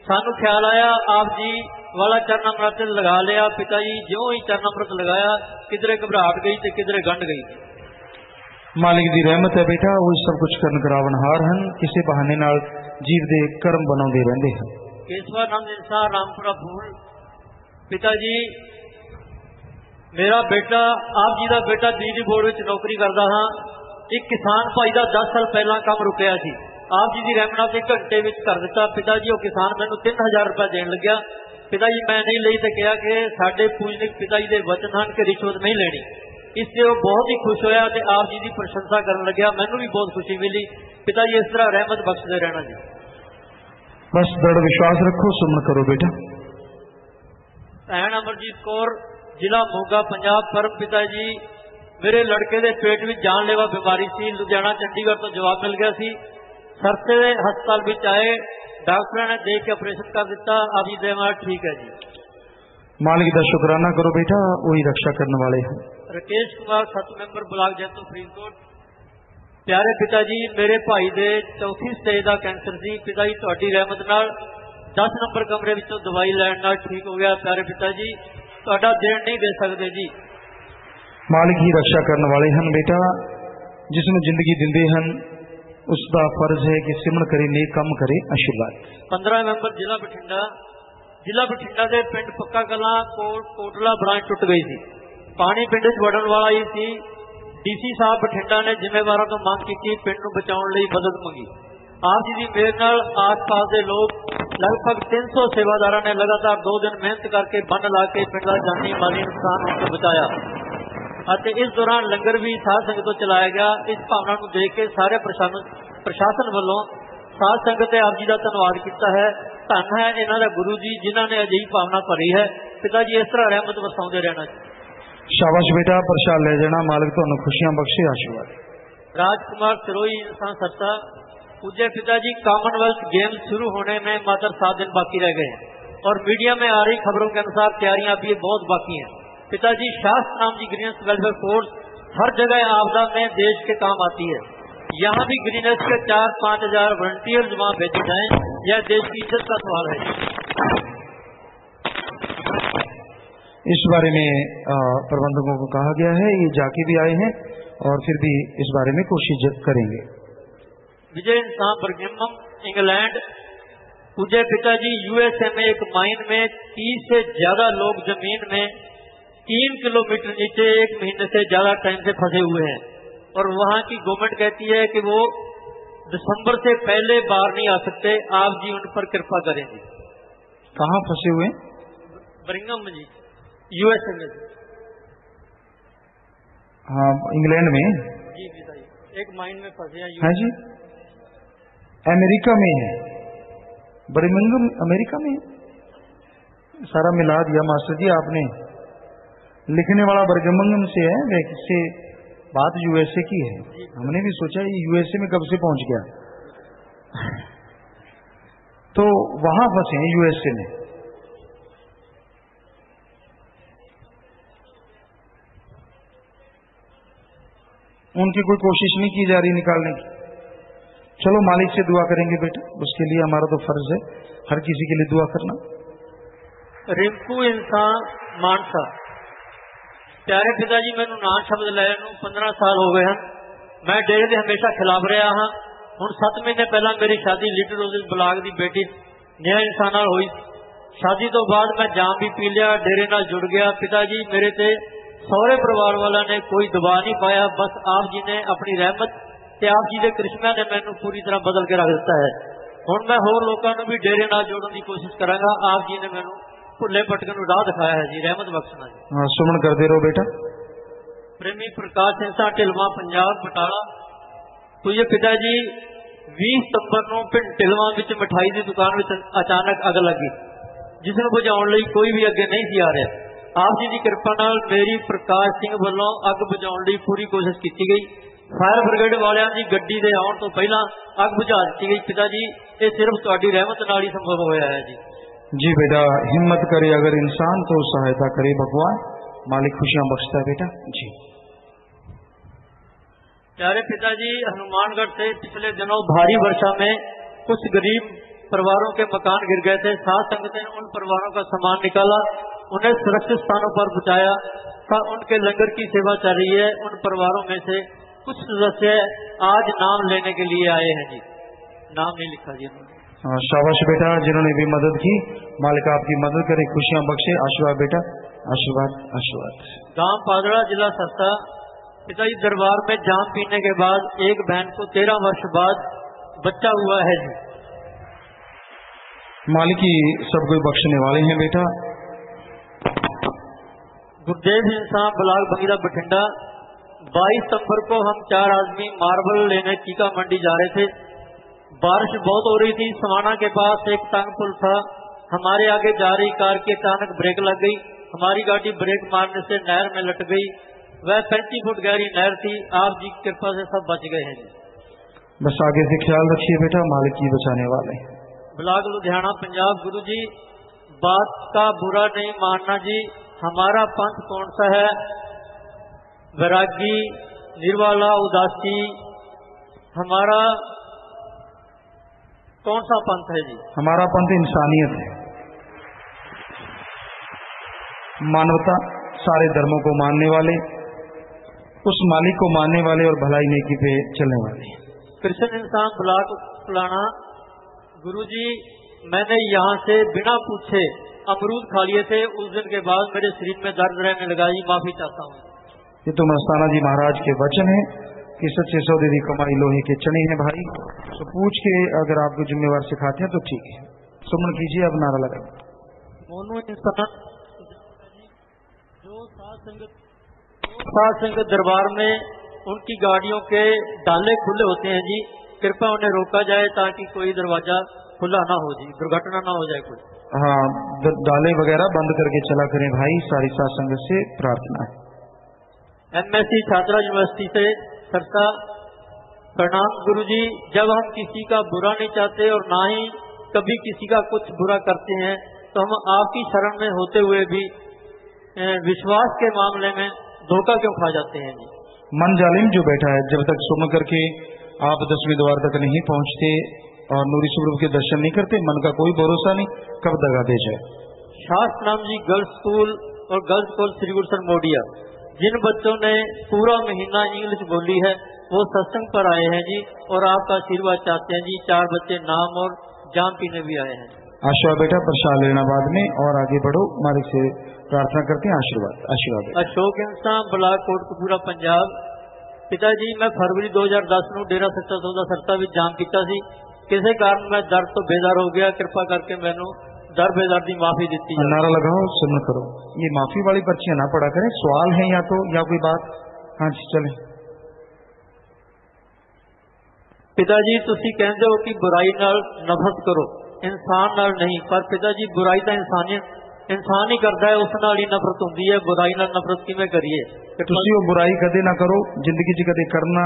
सानू ख्याल आया आप जी वाला चरणामृत लगा लिया। पिता जी ज्यों ही चरणामृत लगाया, किधरे घबराहट गई तो किधरे गंढ गई। मालिक दी रहमत है बेटा, वो सब कुछ करन करावनहार हैं, किसी बहाने नाल जीव दे कर्म बनाउंदे रहंदे हैं। केशवानंद इंसान रामपुरा फूल। पिता जी मेरा बेटा आप जी का बेटा बिजली बोर्ड में नौकरी करता हाँ। एक किसान भाई का 10 साल पहला काम रुकिया सी, आप जी की रहमत नाल 1 घंटे में कर दिता। पिता जी वो किसान मैनू 3000 रुपया देन लग्या। पिता जी मैं नहीं ली तो कहा कि साडे पूजनिक पिता जी के वचन हैं कि रिश्वत नहीं लेनी। इससे वो बहुत ही खुश होया ते आप जी की प्रशंसा करन लग्या, मैनू भी बहुत खुशी मिली। पिता जी इस तरह रहमत बख्शते रहना जी। बस दृढ़ विश्वास रखो, सुमन करो बेटा। भैन अमरजीत कौर, जिला मोगा पंजाब। परम पिता जी मेरे लड़के के पेट में जानलेवा बीमारी सी, लुधियाना चंडीगढ़ तो जवाब मिल गया सी। सरसे हस्पताल में आए, डॉक्टर ने देख के ऑपरेशन कर दिता, अभी देवा ठीक है जी। मालिक का शुकराना करो बेटा, वही रक्षा करने वाले हैं। राकेश कुमार 7 मैंबर ब्लॉक जैतो फरीदकोट। प्यारे पिता जी मेरे भाई दे 4थी स्टेज का कैंसर सी, पिता जी तुहाडी रहमत नाल 10 नंबर कमरे विचों दवाई लैण नाल ठीक हो गया। प्यारे पिता जी तुहाडा देण नहीं दे सकते जी। मालिक ही रक्षा करने वाले हैं बेटा, जिसनों जिंदगी दिंदे हैं उसका फर्ज है कि सिमरण करे, नेक काम करे, आशीर्वाद। 15 मैंबर जिला बठिंडा। जिला बठिंडा के पिंड पक्का कलां कोटला ब्रांच टुट गई थी, पानी पिंड च वड़न वाला ही सी। डीसी साहब बठिंडा ने जिम्मेवारों तो मांग की पिंड नूं बचाउण लई मदद मंगी। आप जी की मेहर नाल आस पास के लोग लगभग 300 सेवादारों ने लगातार 2 दिन मेहनत करके बंन ला के पिंड का जानी माली नुकसान होने से बचाया। इस दौरान लंगर भी साध संगत तो चलाया गया। इस भावना को देख के सारे प्रशासन वालों साध संगत आप जी का धन्यवाद किया है। धन है इन्हों का गुरु जी जिन्होंने अजिही भावना भरी है। पिता जी इस तरह रहमत वसाउंदे रहना। शाबाश बेटा, प्रसाद ले जाना, मालिक तुहानू खुशियां बख्शे, आशीर्वाद। राजकुमार सिरोही इंसान सरसा। पूज्य पिता जी कॉमनवेल्थ गेम्स शुरू होने में मात्र 7 दिन बाकी रह गए हैं और मीडिया में आ रही खबरों के अनुसार तैयारियां अभी बहुत बाकी हैं। पिताजी शास्त्र नाम जी ग्रीनेस वेलफेयर फोर्स हर जगह आपदा में देश के काम आती है। यहाँ भी ग्रीनेस के 4-5 हजार वॉलंटियर वहाँ भेजे जाएं, यह देश की इज्जत का सवाल है। इस बारे में प्रबंधकों को कहा गया है, ये जाके भी आए हैं और फिर भी इस बारे में कोशिश करेंगे। विजय इंसान बर्मिंघम इंग्लैंड। पूज्य पिताजी यूएसए में एक माइन में 30 से ज्यादा लोग जमीन में 3 किलोमीटर नीचे 1 महीने से ज्यादा टाइम से फंसे हुए हैं और वहां की गवर्नमेंट कहती है कि वो दिसंबर से पहले बाहर नहीं आ सकते। आप जी उन पर कृपा करेंगे। कहाँ फंसे हुए? बर्मिंघम जी, यूएसए में। हाँ, इंग्लैंड में जी पिताजी, एक माइन में फंसे हैं। हाँ जी, अमेरिका में है। बर्मिंघम अमेरिका में है। सारा मिला दिया मास्टर जी आपने। लिखने वाला बर्मिंघम से है, वैसे बात यूएसए की है। हमने भी सोचा ये यूएसए में कब से पहुंच गया। तो वहां फंसे हैं यूएसए में। उनकी कोई कोशिश नहीं की जा रही निकालने की। चलो मालिक से दुआ करेंगे बेटा, उसके लिए हमारा तो फर्ज है हर किसी के लिए दुआ करना। रिंकू इंसान मानसा। प्यारे पिताजी मैनू नान शब्द लैन 15 साल हो गए हैं। मैं डेरे के हमेशा खिलाफ रहा हाँ। हुण 7 महीने पहला मेरी शादी लिटिल रोजेस ब्लॉक की बेटी नया इंसान नाल हुई। शादी तो बाद मैं जाम भी पी लिया, डेरे नाल जुड़ गया। पिताजी मेरे ते सौरे परिवार वालों ने कोई दबाव नहीं पाया, बस आप जी ने अपनी रहमत ते आप जी के करिश्मे ने मैनू पूरी तरह बदल के रख दिता है। हुण मैं होर लोगों को भी डेरे नाल जोड़न की कोशिश करांगा। आप जी ने मैनू भुले भटकन राह दिखाया है जी, रहमत बख्शना जी। सुमन करते रहो बेटा। प्रेमी प्रकाश इंसान ढिलवा पंजाब बटाला। तो ये पिताजी 20 सितंबर को पिंड ढिलवा मिठाई की दुकान में अचानक अग लगी, जिसनों बुझाने लई कोई भी अगे नहीं सी आ रहा। आप जी की कृपा नाल मेरी प्रकाश सिंह वालों अग बुझाने लई पूरी कोशिश की गई। फायर ब्रिगेड वालियां दी गड्डी दे आउण तो पहला अग बुझा दी गई। पिताजी ये सिर्फ तुहाडी रहमत नाल ही संभव होया है जी। जी बेटा, हिम्मत करे अगर इंसान तो सहायता करे भगवान। मालिक खुशियां बख्शता है बेटा जी। प्यारे पिताजी हनुमानगढ़ से पिछले दिनों भारी वर्षा में कुछ गरीब परिवारों के मकान गिर गए थे। साथ संगत ने उन परिवारों का सामान निकाला, उन्हें सुरक्षित स्थानों पर पहुंचाया। उनके लंगर की सेवा चल रही है। उन परिवारों में से कुछ सदस्य आज नाम लेने के लिए आए हैं जी। नाम नहीं लिखा जी उन्होंने। शाबाश बेटा, जिन्होंने भी मदद की, मालिक आपकी मदद करे, खुशियां बख्शे। आशीर्वाद बेटा, आशीर्वाद आशीर्वाद। गांव पादड़ा, जिला सरसा। पिताजी दरबार में जाम पीने के बाद एक बहन को 13 वर्ष बाद बच्चा हुआ है जी। मालिक ही सब कोई बख्शने वाले हैं बेटा। गुरदेव इंसान बलाल बंगीरा बठिंडा। 22 सितंबर को हम 4 आदमी मार्बल लेने चीका मंडी जा रहे थे। बारिश बहुत हो रही थी। समाना के पास एक तंग पुल था। हमारे आगे जा रही कार की अचानक ब्रेक लग गई। हमारी गाड़ी ब्रेक मारने से नहर में लट गई। वह 35 फुट गहरी नहर थी। आप जी की कृपा से सब बच गए हैं जी। बस आगे से ख्याल रखिए बेटा, मालिक ही बचाने वाले हैं। ब्लॉक लुधियाना पंजाब। गुरु जी, बात का बुरा नहीं मानना जी। हमारा पंथ कौन सा है? वैरागी, निर्वाला, उदासी, हमारा कौन सा पंथ है जी? हमारा पंथ इंसानियत है, मानवता, सारे धर्मों को मानने वाले, उस मालिक को मानने वाले और भलाई नेकी पे चलने वाले। कृष्ण इंसान ब्लॉक फुलाना। गुरुजी, मैंने यहाँ से बिना पूछे अमरूद खा लिए थे। उस दिन के बाद मेरे शरीर में दर्द रहने लगा जी। माफी चाहता हूँ। ये तो मस्ताना जी महाराज के वचन है कि सच्चे सौदे दी कमाई लोहे के चने हैं भाई। तो पूछ के अगर आपको जिम्मेवार सिखाते हैं तो ठीक है। सुमन कीजिए, अब नारा लगा। मोनू इंसान जो सात संगत दरबार में उनकी गाड़ियों के डाले खुले होते हैं जी, कृपया उन्हें रोका जाए ताकि कोई दरवाजा खुला ना हो जी, दुर्घटना ना हो जाए कोई। हाँ, डाले वगैरह बंद करके चला करें भाई, सारी सात संगत से प्रार्थना है। MSc छात्रा यूनिवर्सिटी से सरसा। प्रणाम गुरुजी, जब हम किसी का बुरा नहीं चाहते और ना ही कभी किसी का कुछ बुरा करते हैं तो हम आपकी शरण में होते हुए भी विश्वास के मामले में धोखा क्यों खा जाते हैं जी? मन जालिम जो बैठा है, जब तक सुन करके आप 10वें द्वार तक नहीं पहुंचते और नूरी स्वरूप के दर्शन नहीं करते, मन का कोई भरोसा नहीं कब दगा दे जाए। शास्त्र नाम जी गर्ल्स स्कूल और गर्ल्स कॉलेज श्री गुरुसर मोडिया। जिन बच्चों ने पूरा महीना इंग्लिश बोली है वो सत्संग पर आए हैं जी और आपका आशीर्वाद चाहते हैं जी। 4 बच्चे नाम और जाम पीने भी आए हैं। आशीर्वाद बेटा, प्रसाद लेना बाद में और आगे बढ़ो। मालिक से प्रार्थना करते हैं, आशीर्वाद आशीर्वाद। अशोक इंसान ब्लॉक कोटकपूरा पंजाब। पिताजी, मैं फरवरी 2010 ਨੂੰ डेरा सच्चा सौदा सरसा ਵਿੱਚ जाम ਕੀਤਾ ਸੀ। ਕਿਸੇ ਕਾਰਨ मैं दर्द तो बेदार हो गया। कृपा करके मैनू दर बेदार की माफी दी। नारा लगाओ, सुन करो। ये माफी वाली पर्चियां ना पढ़ा करें, सवाल है या तो या कोई बात। हाँ जी, चले। पिताजी, तुसी कहते हो कि बुराई नाल नफरत करो, इंसान नाल नहीं। पर पिताजी, बुराई तो इंसान ही करता है, उस नाल ही नफरत होती है। बुराई नाल नफरत किवें करिए? तुसी वो बुराई कदे ना करो, जिंदगी च कदे करना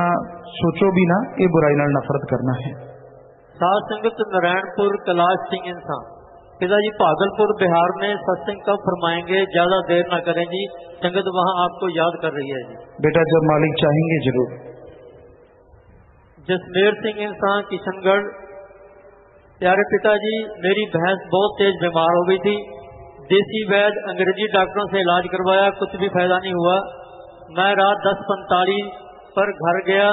सोचो भी ना, ये बुराई नाल नफरत करना है। साध संगत नारायणपुर कैलाश सिंह इंसान। पिताजी, भागलपुर बिहार में सत्संग कब फरमाएंगे? ज्यादा देर ना करें जी, संगत वहाँ आपको याद कर रही है जी। बेटा, जब मालिक चाहेंगे जरूर। जसमेर सिंह इंसान किशनगढ़। प्यारे पिताजी, मेरी भैंस बहुत तेज बीमार हो गई थी। देसी वैद्य अंग्रेजी डॉक्टरों से इलाज करवाया, कुछ भी फायदा नहीं हुआ। मैं रात 10:45 पर घर गया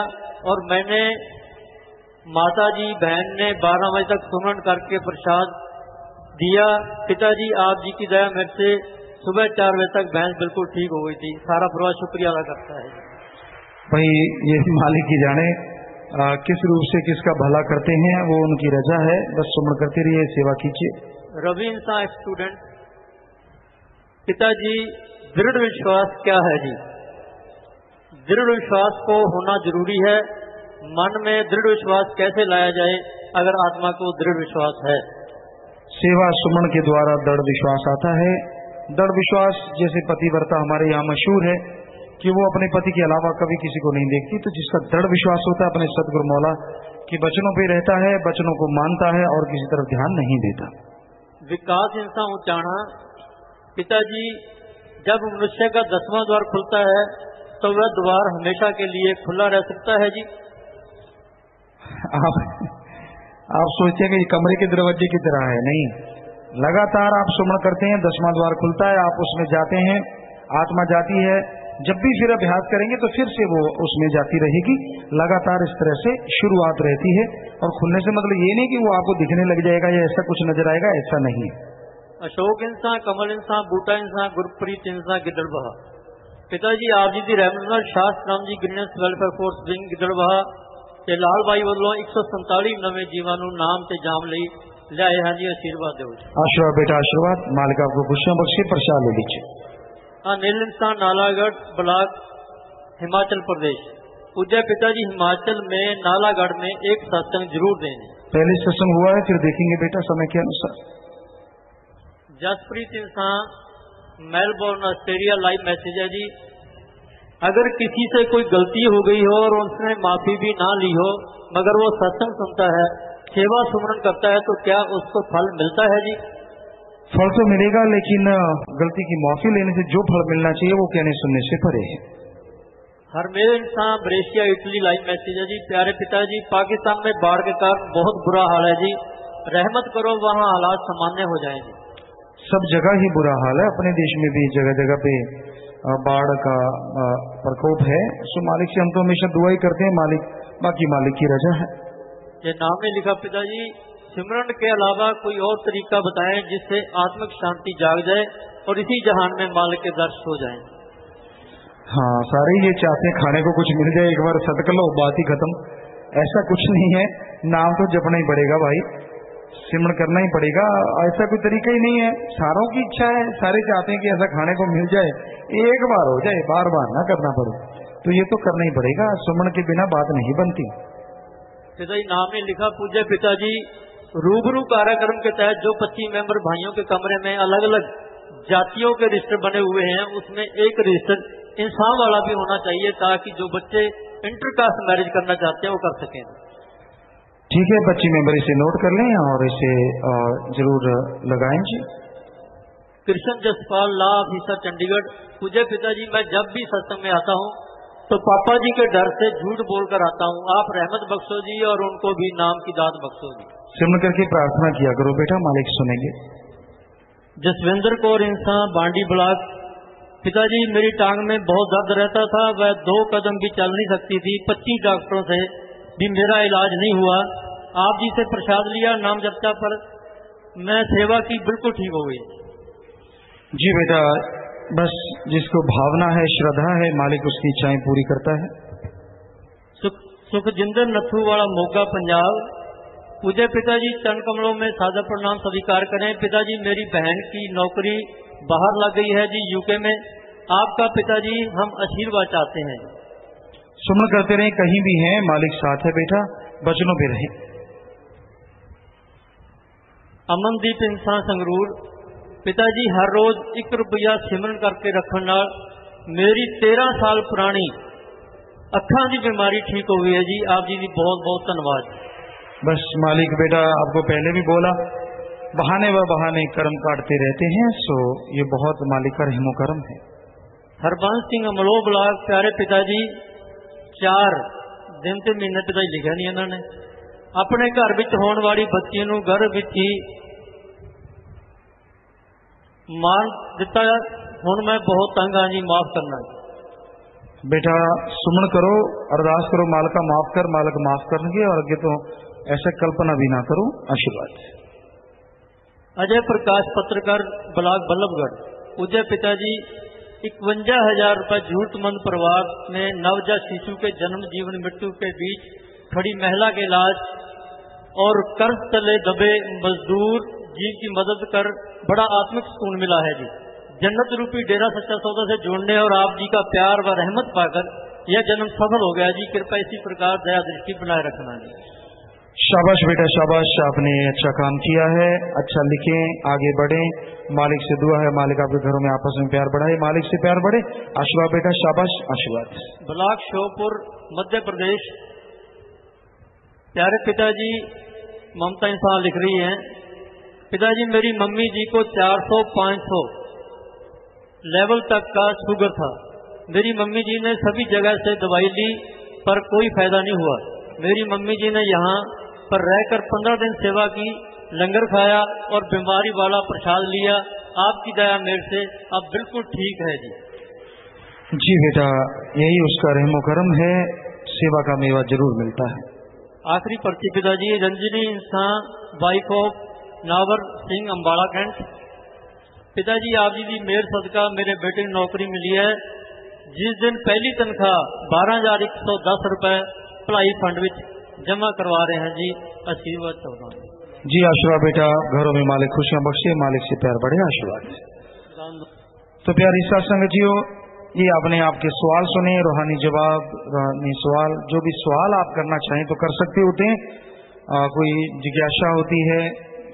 और मैंने माता जी बहन ने 12 बजे तक सुमन करके प्रसाद दिया। पिताजी, आप जी की दया मेरे से सुबह 4 बजे तक भैंस बिल्कुल ठीक हो गई थी। सारा परिवार शुक्रिया अदा करता है। भाई, ये मालिक ही जाने किस रूप से किसका भला करते हैं, वो उनकी रजा है। बस सुमन करते रहिए, सेवा कीजिए। रवि इंसान स्टूडेंट। पिताजी, दृढ़ विश्वास क्या है जी? दृढ़ विश्वास को होना जरूरी है। मन में दृढ़ विश्वास कैसे लाया जाए अगर आत्मा को दृढ़ विश्वास है? सेवा सुमन के द्वारा दृढ़ विश्वास आता है। दृढ़ विश्वास जैसे पतिव्रता हमारे यहाँ मशहूर है कि वो अपने पति के अलावा कभी किसी को नहीं देखती। तो जिसका दृढ़ विश्वास होता है अपने सतगुरु मौला के वचनों पे रहता है, वचनों को मानता है और किसी तरफ ध्यान नहीं देता। विकास इंसान उच्चारणा। पिताजी, जब मनुष्य का 10वां द्वार खुलता है तो वह द्वार हमेशा के लिए खुला रह सकता है जी? आप सोचते हैं कि कमरे के दरवाजे की तरह है, नहीं। लगातार आप सुमन करते हैं, 10वां द्वार खुलता है, आप उसमें जाते हैं, आत्मा जाती है, जब भी फिर अभ्यास करेंगे तो फिर से वो उसमें जाती रहेगी। लगातार इस तरह से शुरुआत रहती है। और खुलने से मतलब ये नहीं कि वो आपको दिखने लग जाएगा या ऐसा कुछ नजर आएगा, ऐसा नहीं है। अशोक इंसान, कमल इंसान, बूटा इंसान, गुरप्रीत इंसान, गिदड़बहा। पिताजी आप जी की रहमत नाल शास्त्र Ram ji greenish welfare force wing गिदड़बहा ते लाल भाई वालों 147 नवे जीवां नूं नाम ते जाम लई लियाए हैं जी। आशीर्वाद दो। आशीर्वाद बेटा आशीर्वाद। मालिक आपको खुशियां बख्शे। प्रसाद ले लीजिए। अनिल इंसान, नालागढ़ ब्लॉक, हिमाचल प्रदेश। पूज्य पिताजी हिमाचल में नालागढ़ में एक सत्संग जरूर दें। पहले सत्संग हुआ है, फिर देखेंगे बेटा समय के अनुसार। जसप्रीत इंसान, मेलबोर्न ऑस्ट्रेलिया। लाइव मैसेज है जी। अगर किसी से कोई गलती हो गई हो और उसने माफी भी ना ली हो मगर वो सत्संग सुनता है, सेवा सुमरन करता है, तो क्या उसको फल मिलता है जी? फल तो मिलेगा, लेकिन गलती की माफी लेने से जो फल मिलना चाहिए वो कहने सुनने से परे है। हरमेल इंसान, ब्रेशिया इटली। लाइव मैसेज है जी। प्यारे पिताजी पाकिस्तान में बाढ़ के कारण बहुत बुरा हाल है जी, रहमत करो वहाँ हालात सामान्य हो जाए जी। सब जगह ही बुरा हाल है, अपने देश में भी जगह जगह पे बाढ़ का प्रकोप है। सो मालिक से हम तो हमेशा दुआ ही करते हैं, मालिक बाकी मालिक की रजा है। ये नाम में लिखा पिताजी सिमरन के अलावा कोई और तरीका बताएं जिससे आत्मिक शांति जाग जाए और इसी जहान में मालिक के दर्श हो जाएं। हाँ, सारे ये चाहते हैं खाने को कुछ मिल जाए, एक बार सदक लो बात ही खत्म। ऐसा कुछ नहीं है, नाम तो जपना ही पड़ेगा भाई, सिमरन करना ही पड़ेगा। ऐसा कोई तरीका ही नहीं है। सारों की इच्छा है, सारे चाहते हैं कि ऐसा खाने को मिल जाए, एक बार हो जाए, बार बार ना करना पड़े। तो ये तो करना ही पड़ेगा, सिमरन के बिना बात नहीं बनती। पिताजी नाम में लिखा पूज्य पिताजी रूबरू कार्यक्रम के तहत जो 25 मेंबर भाइयों के कमरे में अलग अलग जातियों के रजिस्टर बने हुए हैं, उसमें एक रजिस्टर इंसान वाला भी होना चाहिए ताकि जो बच्चे इंटरकास्ट मैरिज करना चाहते हैं वो कर सकें। ठीक है, 25 मेंबर इसे नोट कर लें और इसे जरूर लगाएं जी। Krishan Jaspal, law officer, Chandigarh. पूज्य पिताजी मैं जब भी सत्संग में आता हूँ तो पापा जी के डर से झूठ बोलकर आता हूँ, आप रहमत बख्शो जी और उनको भी नाम की दात बख्शो जी। सिमरन करके प्रार्थना किया करो बेटा, मालिक सुनेंगे। जसविंदर कौर इंसान, बांडी ब्लॉक। पिताजी मेरी टांग में बहुत दर्द रहता था, वह 2 कदम भी चल नहीं सकती थी। 25 डॉक्टरों से भी मेरा इलाज नहीं हुआ। आप जी से प्रसाद लिया, नाम जपता पर मैं सेवा की, बिल्कुल ठीक हो गई। जी बेटा, बस जिसको भावना है, श्रद्धा है, मालिक उसकी इच्छाएं पूरी करता है। सुखजिंदर नथू वाला, मोगा, पंजाब। पूज्य पिताजी चरण कमलों में सादर प्रणाम स्वीकार करें। पिताजी मेरी बहन की नौकरी बाहर लग गई है जी, यूके में। आपका पिताजी हम आशीर्वाद चाहते हैं। सुमन करते रहें, कहीं भी हैं मालिक साथ है बेटा, बचनों पे रहें। अमनदीप इंसान, संगरूर। पिताजी हर रोज 1 रुपया सिमरन करके रखने नाल मेरी 13 साल पुरानी अखां की बीमारी ठीक हो गई है जी। आप जी की बहुत बहुत धन्यवाद। बस मालिक बेटा आपको पहले भी बोला, बहाने व बहाने कर्म काटते रहते हैं, सो ये बहुत मालिक का रहमो करम है। हरबंस सिंह, अमलो ब्लॉक। प्यारे पिताजी 4 दिन ते महीने पिताजी लिखा नहीं इन्होंने, अपने घर विच होने वाली बच्ची नूं गर्भ विच ही मार दिता। हुण मैं बहुत तंग हाँ जी, माफ करना। बेटा सुमन करो, अरदास करो, मालिका माफ कर, मालिक माफ करनगे, और आगे तो ऐसे कल्पना भी ना करो। आशीर्वाद। अजय प्रकाश, पत्रकार, ब्लॉक बल्लभगढ़। पूज्य पिताजी 51,000 रुपए जरूरतमंद परिवार में नवजात शिशु के जन्म जीवन मृत्यु के बीच खड़ी महिला के इलाज और कर्ज तले दबे मजदूर जीव की मदद कर बड़ा आत्मिक सुकून मिला है जी। जन्नत रूपी डेरा सच्चा सौदा से जुड़ने और आप जी का प्यार व रहमत पाकर यह जन्म सफल हो गया जी। कृपया इसी प्रकार दया दृष्टि बनाए रखना जी। शाबाश बेटा शाबाश, आपने अच्छा काम किया है। अच्छा लिखें, आगे बढ़ें। मालिक से दुआ है, मालिक आपके घरों में आपस में प्यार बढ़ाए, मालिक से प्यार बढ़े। आशीर्वाद बेटा, शाबाश, आशीर्वाद। ब्लॉक श्योपुर, मध्य प्रदेश। प्यारे पिताजी ममता इंसान लिख रही हैं, पिताजी मेरी मम्मी जी को 400-500 लेवल तक का शुगर था। मेरी मम्मी जी ने सभी जगह से दवाई ली पर कोई फायदा नहीं हुआ। मेरी मम्मी जी ने यहाँ पर रहकर 15 दिन सेवा की, लंगर खाया और बीमारी वाला प्रसाद लिया। आपकी दया मेरे से अब बिल्कुल ठीक है जी। जी बेटा, यही उसका रहमो करम है, सेवा का मेवा जरूर मिलता है। आखिरी पर्ची पिताजी, Ranjani Insan wife of Navar Singh Ambala cantt. पिताजी आप जी की मेहर सदका मेरे बेटे ने नौकरी मिली है। जिस दिन पहली तनख्वाह 12,110 रुपए भलाई फंड में जमा करवा रहे हैं जी, आशीर्वाद चाहता हूँ। जी आशीर्वाद बेटा, घरों में मालिक खुशियां बख्शे, मालिक से प्यार बढ़े, आशीर्वाद। तो प्यारी सत्संग जियो, ये आपने आपके सवाल सुने, रूहानी जवाब, रूहानी सवाल, जो भी सवाल आप करना चाहें तो कर सकते होते हैं। कोई जिज्ञासा होती है,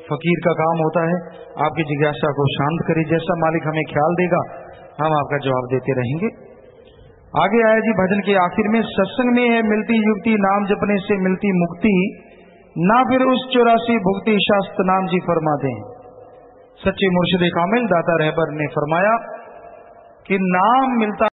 फकीर का काम होता है आपकी जिज्ञासा को शांत करे, जैसा मालिक हमें ख्याल देगा हम आपका जवाब देते रहेंगे। आगे आया जी भजन के आखिर में, सत्संग में है मिलती युक्ति, नाम जपने से मिलती मुक्ति, ना फिर उस 84 भुक्ति, शास्त्र नाम जी फरमाते हैं। सच्चे मुर्शिद कामिल दाता रहबर ने फरमाया कि नाम मिलता